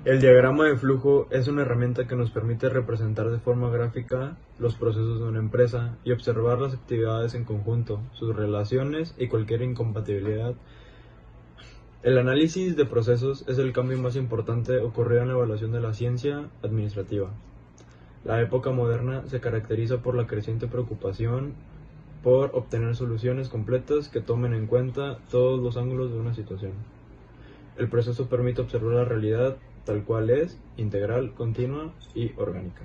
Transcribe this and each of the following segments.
El diagrama de flujo es una herramienta que nos permite representar de forma gráfica los procesos de una empresa y observar las actividades en conjunto, sus relaciones y cualquier incompatibilidad. El análisis de procesos es el cambio más importante ocurrido en la evaluación de la ciencia administrativa. La época moderna se caracteriza por la creciente preocupación por obtener soluciones completas que tomen en cuenta todos los ángulos de una situación. El proceso permite observar la realidad tal cual es, integral, continua y orgánica.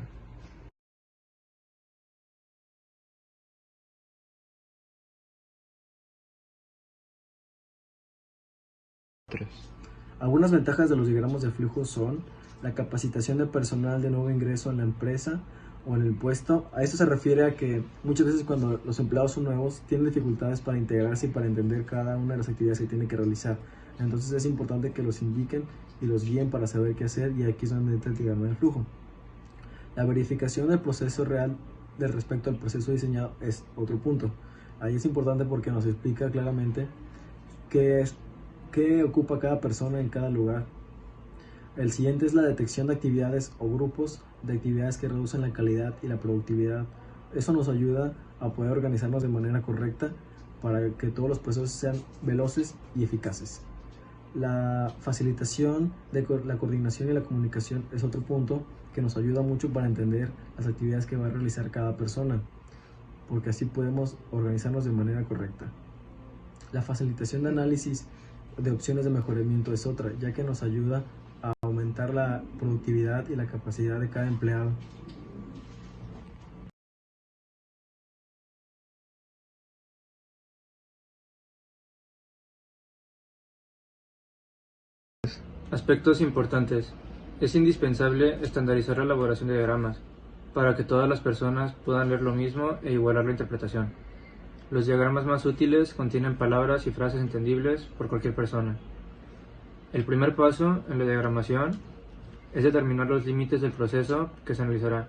Algunas ventajas de los diagramas de flujo son la capacitación de personal de nuevo ingreso en la empresa o en el puesto. A esto se refiere a que muchas veces cuando los empleados son nuevos tienen dificultades para integrarse y para entender cada una de las actividades que tienen que realizar. Entonces es importante que los indiquen y los guíen para saber qué hacer, y aquí es donde entra el diagrama de flujo. La verificación del proceso real del respecto al proceso diseñado es otro punto. Ahí es importante porque nos explica claramente qué ocupa cada persona en cada lugar. El siguiente es la detección de actividades o grupos de actividades que reducen la calidad y la productividad. Eso nos ayuda a poder organizarnos de manera correcta para que todos los procesos sean veloces y eficaces. La facilitación de la coordinación y la comunicación es otro punto que nos ayuda mucho para entender las actividades que va a realizar cada persona, porque así podemos organizarnos de manera correcta. La facilitación de análisis de opciones de mejoramiento es otra, ya que nos ayuda a aumentar la productividad y la capacidad de cada empleado. Aspectos importantes. Es indispensable estandarizar la elaboración de diagramas, para que todas las personas puedan leer lo mismo e igualar la interpretación. Los diagramas más útiles contienen palabras y frases entendibles por cualquier persona. El primer paso en la diagramación es determinar los límites del proceso que se analizará.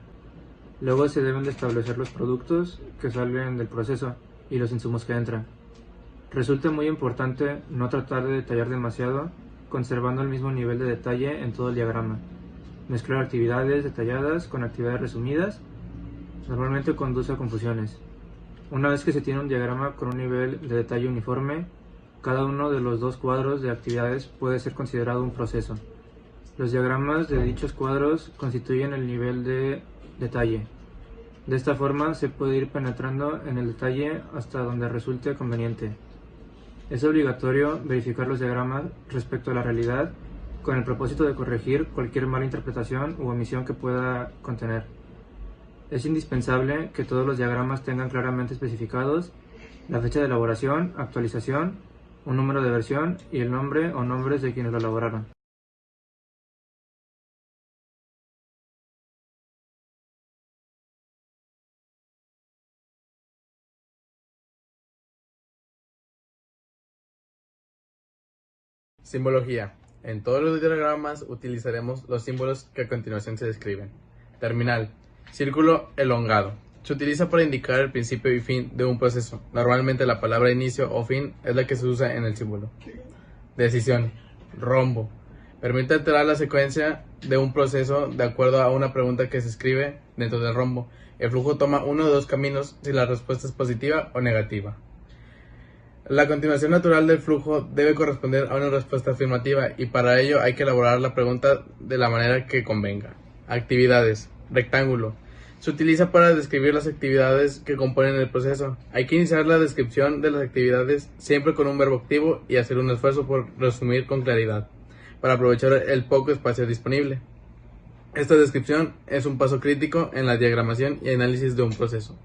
Luego se deben de establecer los productos que salen del proceso y los insumos que entran. Resulta muy importante no tratar de detallar demasiado, conservando el mismo nivel de detalle en todo el diagrama. Mezclar actividades detalladas con actividades resumidas normalmente conduce a confusiones. Una vez que se tiene un diagrama con un nivel de detalle uniforme, cada uno de los dos cuadros de actividades puede ser considerado un proceso. Los diagramas de dichos cuadros constituyen el nivel de detalle. De esta forma se puede ir penetrando en el detalle hasta donde resulte conveniente. Es obligatorio verificar los diagramas respecto a la realidad con el propósito de corregir cualquier mala interpretación u omisión que pueda contener. Es indispensable que todos los diagramas tengan claramente especificados la fecha de elaboración, actualización, un número de versión y el nombre o nombres de quienes lo elaboraron. Simbología. En todos los diagramas utilizaremos los símbolos que a continuación se describen. Terminal. Círculo elongado. Se utiliza para indicar el principio y fin de un proceso. Normalmente la palabra inicio o fin es la que se usa en el símbolo. Decisión. Rombo. Permite alterar la secuencia de un proceso de acuerdo a una pregunta que se escribe dentro del rombo. El flujo toma uno de dos caminos si la respuesta es positiva o negativa. La continuación natural del flujo debe corresponder a una respuesta afirmativa y para ello hay que elaborar la pregunta de la manera que convenga. Actividades. Rectángulo. Se utiliza para describir las actividades que componen el proceso. Hay que iniciar la descripción de las actividades siempre con un verbo activo y hacer un esfuerzo por resumir con claridad, para aprovechar el poco espacio disponible. Esta descripción es un paso crítico en la diagramación y análisis de un proceso.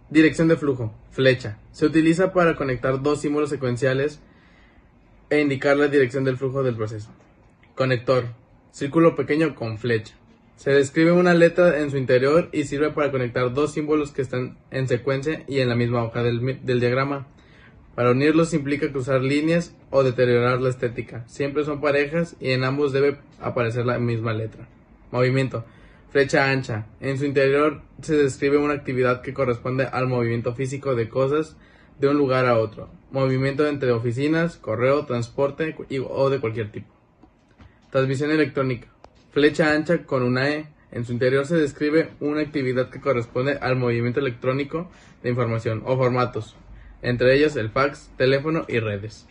Dirección de flujo, flecha. Se utiliza para conectar dos símbolos secuenciales e indicar la dirección del flujo del proceso. Conector, círculo pequeño con flecha. Se describe una letra en su interior y sirve para conectar dos símbolos que están en secuencia y en la misma hoja del diagrama. Para unirlos implica cruzar líneas o deteriorar la estética. Siempre son parejas y en ambos debe aparecer la misma letra. Movimiento. Flecha ancha. En su interior se describe una actividad que corresponde al movimiento físico de cosas de un lugar a otro. Movimiento entre oficinas, correo, transporte o de cualquier tipo. Transmisión electrónica. Flecha ancha con una E. En su interior se describe una actividad que corresponde al movimiento electrónico de información o formatos, entre ellos el fax, teléfono y redes.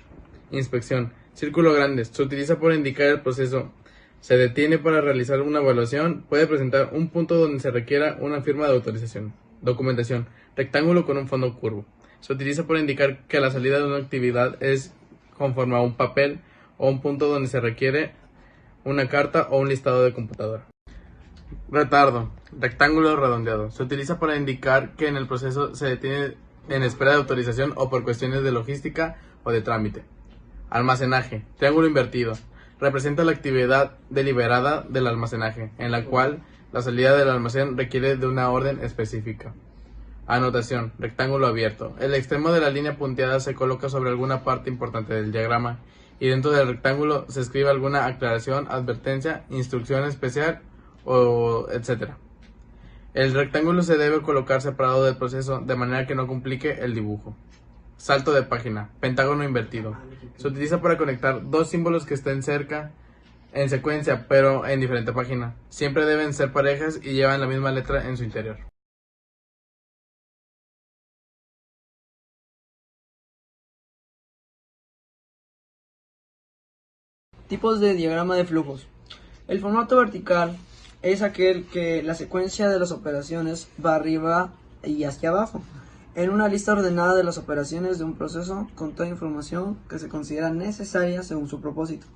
Inspección. Círculo grande. Se utiliza para indicar el proceso. Se detiene para realizar una evaluación. Puede presentar un punto donde se requiera una firma de autorización. Documentación. Rectángulo con un fondo curvo. Se utiliza para indicar que la salida de una actividad es conforme a un papel o un punto donde se requiere una carta o un listado de computadora. Retardo. Rectángulo redondeado. Se utiliza para indicar que en el proceso se detiene en espera de autorización o por cuestiones de logística o de trámite. Almacenaje. Triángulo invertido. Representa la actividad deliberada del almacenaje, en la cual la salida del almacén requiere de una orden específica. Anotación. Rectángulo abierto. El extremo de la línea punteada se coloca sobre alguna parte importante del diagrama y dentro del rectángulo se escribe alguna aclaración, advertencia, instrucción especial o etc. El rectángulo se debe colocar separado del proceso de manera que no complique el dibujo. Salto de página. Pentágono invertido. Se utiliza para conectar dos símbolos que estén cerca en secuencia pero en diferente página. Siempre deben ser parejas y llevan la misma letra en su interior. Tipos de diagrama de flujos. El formato vertical es aquel que la secuencia de las operaciones va arriba y hacia abajo, en una lista ordenada de las operaciones de un proceso con toda información que se considera necesaria según su propósito.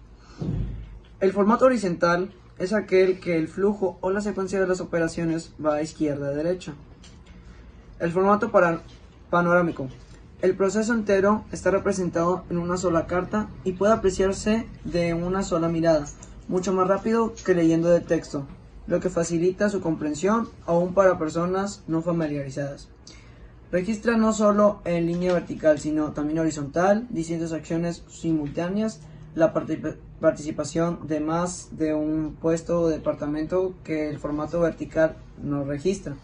El formato horizontal es aquel que el flujo o la secuencia de las operaciones va a izquierda a derecha. El formato panorámico. El proceso entero está representado en una sola carta y puede apreciarse de una sola mirada, mucho más rápido que leyendo de texto, lo que facilita su comprensión aún para personas no familiarizadas. Registra no solo en línea vertical, sino también horizontal, distintas acciones simultáneas, la participación de más de un puesto o departamento que el formato vertical no registra.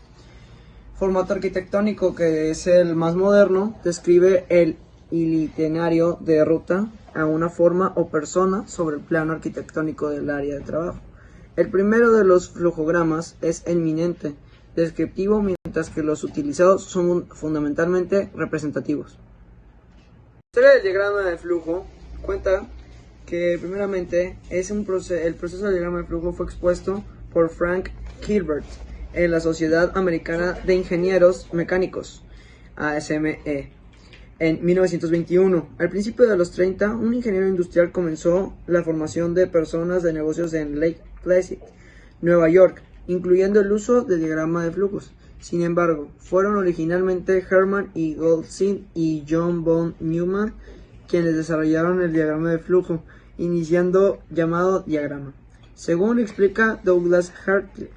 Formato arquitectónico, que es el más moderno, describe el itinerario de ruta a una forma o persona sobre el plano arquitectónico del área de trabajo. El primero de los flujogramas es eminente, descriptivo, mientras que los utilizados son fundamentalmente representativos. La historia del diagrama de flujo cuenta que primeramente el proceso del diagrama de flujo fue expuesto por Frank Hilbert en la Sociedad Americana de Ingenieros Mecánicos, ASME, en 1921. Al principio de los 30, un ingeniero industrial comenzó la formación de personas de negocios en Lake Placid, Nueva York, incluyendo el uso del diagrama de flujos. Sin embargo, fueron originalmente Herman E. Goldstein y John von Neumann quienes desarrollaron el diagrama de flujo, iniciando llamado diagrama, según explica Douglas Hartley.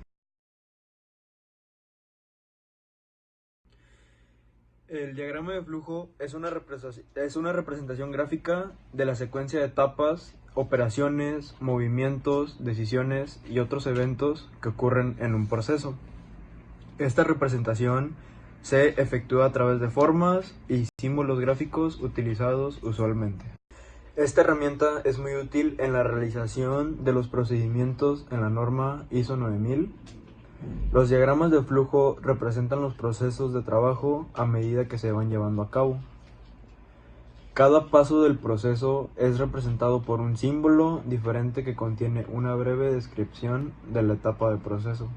El diagrama de flujo es una representación gráfica de la secuencia de etapas, operaciones, movimientos, decisiones y otros eventos que ocurren en un proceso. Esta representación se efectúa a través de formas y símbolos gráficos utilizados usualmente. Esta herramienta es muy útil en la realización de los procedimientos en la norma ISO 9000. Los diagramas de flujo representan los procesos de trabajo a medida que se van llevando a cabo. Cada paso del proceso es representado por un símbolo diferente que contiene una breve descripción de la etapa del proceso.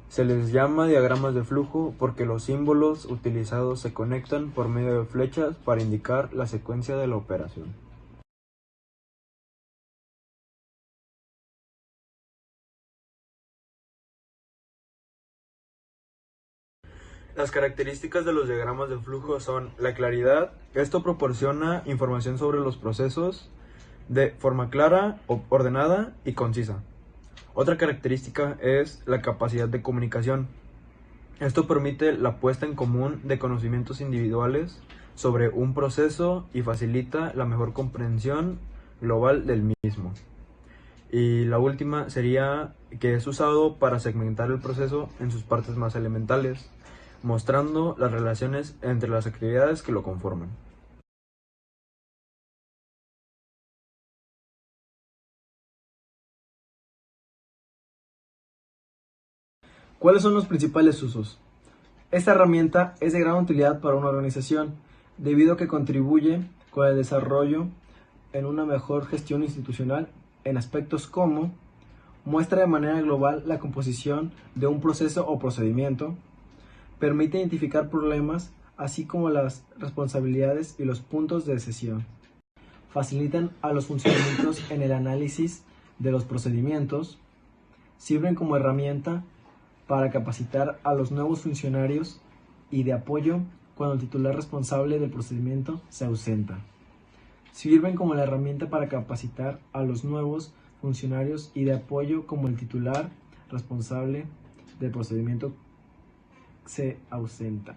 Se les llama diagramas de flujo porque los símbolos utilizados se conectan por medio de flechas para indicar la secuencia de la operación. Las características de los diagramas de flujo son la claridad. Esto proporciona información sobre los procesos de forma clara, ordenada y concisa. Otra característica es la capacidad de comunicación. Esto permite la puesta en común de conocimientos individuales sobre un proceso y facilita la mejor comprensión global del mismo. Y la última sería que es usado para segmentar el proceso en sus partes más elementales, mostrando las relaciones entre las actividades que lo conforman. ¿Cuáles son los principales usos? Esta herramienta es de gran utilidad para una organización, debido a que contribuye con el desarrollo en una mejor gestión institucional en aspectos como muestra de manera global la composición de un proceso o procedimiento, permite identificar problemas, así como las responsabilidades y los puntos de decisión, facilitan a los funcionamientos en el análisis de los procedimientos, sirven como herramienta para capacitar a los nuevos funcionarios y de apoyo cuando el titular responsable del procedimiento se ausenta. Sirven como la herramienta para capacitar a los nuevos funcionarios y de apoyo como el titular responsable del procedimiento se ausenta.